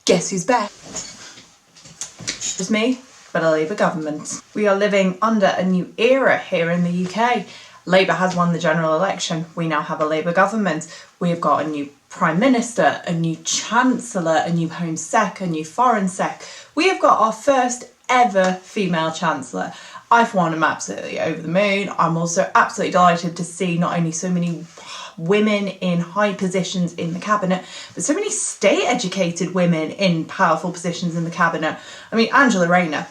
Guess who's back? It's me, but a Labour government. We are living under a new era here in the UK. Labour has won the general election. We now have a Labour government. We have got a new Prime Minister, a new Chancellor, a new Home Sec, a new Foreign Sec. We have got our first ever female Chancellor. I, for one, am absolutely over the moon. I'm also absolutely delighted to see not only so many women in high positions in the cabinet, but so many state-educated women in powerful positions in the cabinet. I mean, Angela Rayner.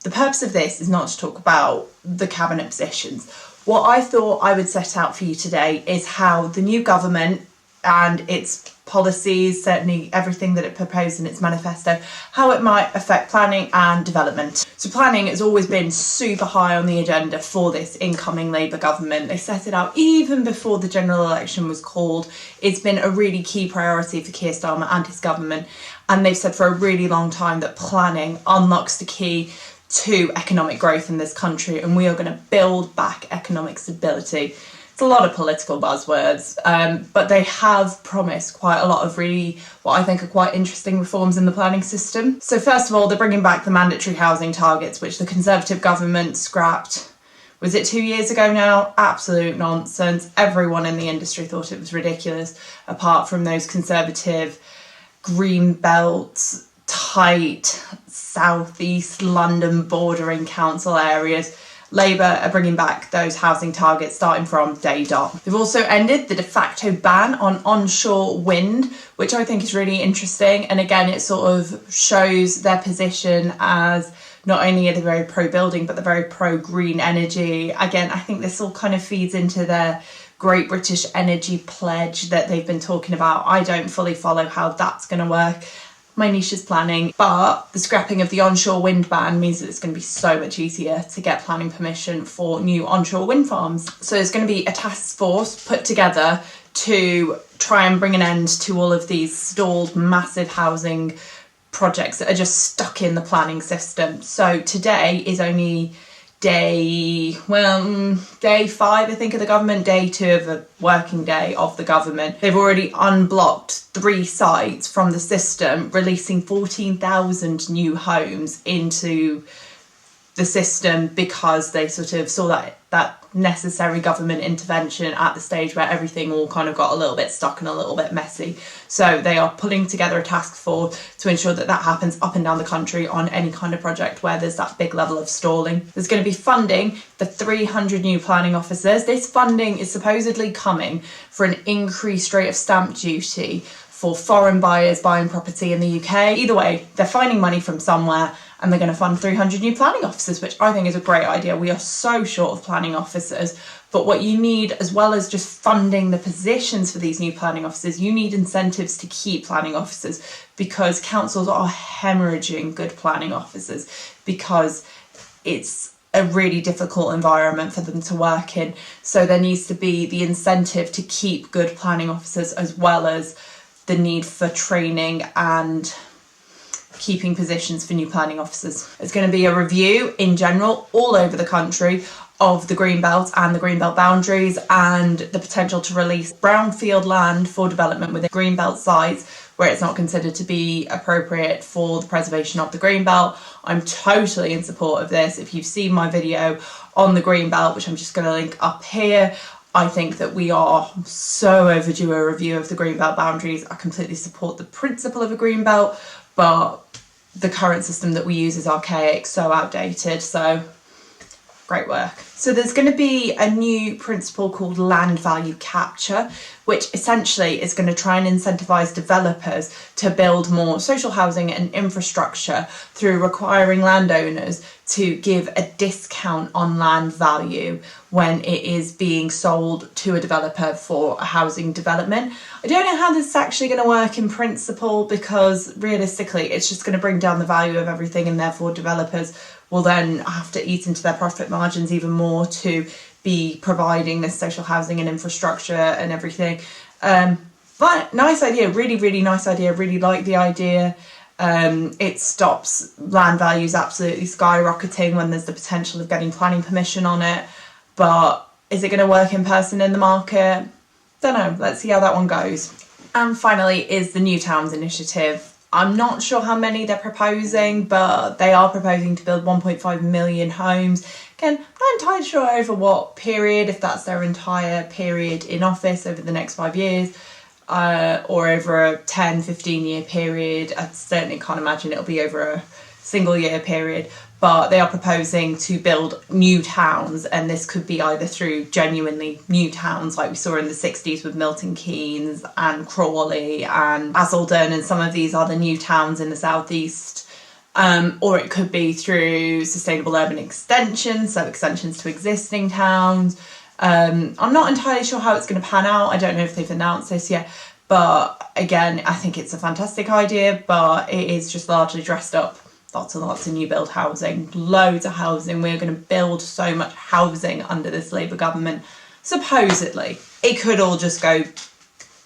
The purpose of this is not to talk about the cabinet positions. What I thought I would set out for you today is how the new government and its policies, certainly everything that it proposed in its manifesto, how it might affect planning and development. So planning has always been super high on the agenda for this incoming Labour government. They set it out even before the general election was called. It's been a really key priority for Keir Starmer and his government, and they've said for a really long time that planning unlocks the key to economic growth in this country, and we are going to build back economic stability. It's a lot of political buzzwords, but they have promised quite a lot of really, what I think are quite interesting reforms in the planning system. So first of all, they're bringing back the mandatory housing targets, which the Conservative government scrapped. Was it 2 years ago now? Absolute nonsense. Everyone in the industry thought it was ridiculous, apart from those Conservative green belts, tight southeast London bordering council areas. Labour are bringing back those housing targets starting from day dot. They've also ended the de facto ban on onshore wind, which I think is really interesting. And again, it sort of shows their position as not only are they very pro-building, but they're very pro-green energy. Again, I think this all kind of feeds into their Great British Energy Pledge that they've been talking about. I don't fully follow how that's going to work. My niche is planning, but the scrapping of the onshore wind ban means that it's going to be so much easier to get planning permission for new onshore wind farms. So there's going to be a task force put together to try and bring an end to all of these stalled massive housing projects that are just stuck in the planning system. So today is only day 5, I think, of the government, day 2 of a working day of the government. They've already unblocked 3 sites from the system, releasing 14,000 new homes into the system because they sort of saw that necessary government intervention at the stage where everything all kind of got a little bit stuck and a little bit messy. So they are pulling together a task force to ensure that that happens up and down the country on any kind of project where there's that big level of stalling. There's going to be funding for 300 new planning officers. This funding is supposedly coming for an increased rate of stamp duty for foreign buyers buying property in the UK. Either way, they're finding money from somewhere, and they're going to fund 300 new planning officers, which I think is a great idea. We are so short of planning officers, but what you need, as well as just funding the positions for these new planning officers, you need incentives to keep planning officers, because councils are hemorrhaging good planning officers because it's a really difficult environment for them to work in. So there needs to be the incentive to keep good planning officers, as well as the need for training and keeping positions for new planning officers. There's going to be a review in general all over the country of the Greenbelt and the Greenbelt boundaries, and the potential to release brownfield land for development within Greenbelt sites where it's not considered to be appropriate for the preservation of the Greenbelt. I'm totally in support of this. If you've seen my video on the Greenbelt, which I'm just going to link up here, I think that we are so overdue a review of the Greenbelt boundaries. I completely support the principle of a Greenbelt, but the current system that we use is archaic, so outdated. So great work. So there's going to be a new principle called land value capture, which essentially is going to try and incentivise developers to build more social housing and infrastructure through requiring landowners to give a discount on land value when it is being sold to a developer for a housing development. I don't know how this is actually going to work in principle, because realistically it's just going to bring down the value of everything, and therefore developers will then have to eat into their profit margins even more to be providing this social housing and infrastructure and everything. But nice idea, really, really nice idea, really like the idea. It stops land values absolutely skyrocketing when there's the potential of getting planning permission on it. But is it going to work in person in the market? Don't know, let's see how that one goes. And finally is the New Towns initiative. I'm not sure how many they're proposing, but they are proposing to build 1.5 million homes. Again, I'm not entirely sure over what period, if that's their entire period in office over the next 5 years, or over a 10, 15-year period. I certainly can't imagine it'll be over a single year period. But they are proposing to build new towns, and this could be either through genuinely new towns like we saw in the 60s with Milton Keynes and Crawley and Basildon, and some of these are the new towns in the southeast, or it could be through sustainable urban extensions, so extensions to existing towns. I'm not entirely sure how it's going to pan out. I don't know if they've announced this yet, but again, I think it's a fantastic idea, but it is just largely dressed up. Lots and lots of new build housing, loads of housing. We're going to build so much housing under this Labour government. Supposedly, it could all just go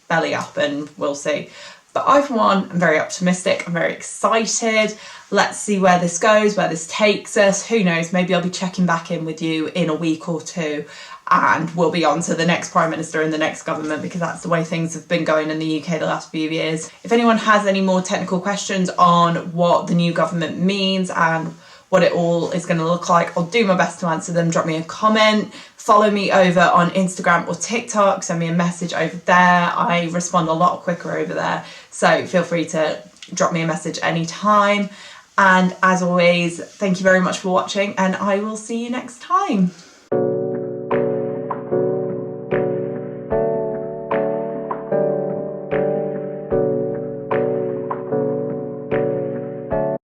belly up and we'll see. But I, for one, am very optimistic. I'm very excited. Let's see where this goes, where this takes us. Who knows? Maybe I'll be checking back in with you in a week or two, and we'll be on to the next Prime Minister in the next government, because that's the way things have been going in the UK the last few years. If anyone has any more technical questions on what the new government means and what it all is going to look like, I'll do my best to answer them. Drop me a comment. Follow me over on Instagram or TikTok. Send me a message over there. I respond a lot quicker over there. So feel free to drop me a message anytime. And as always, thank you very much for watching, and I will see you next time.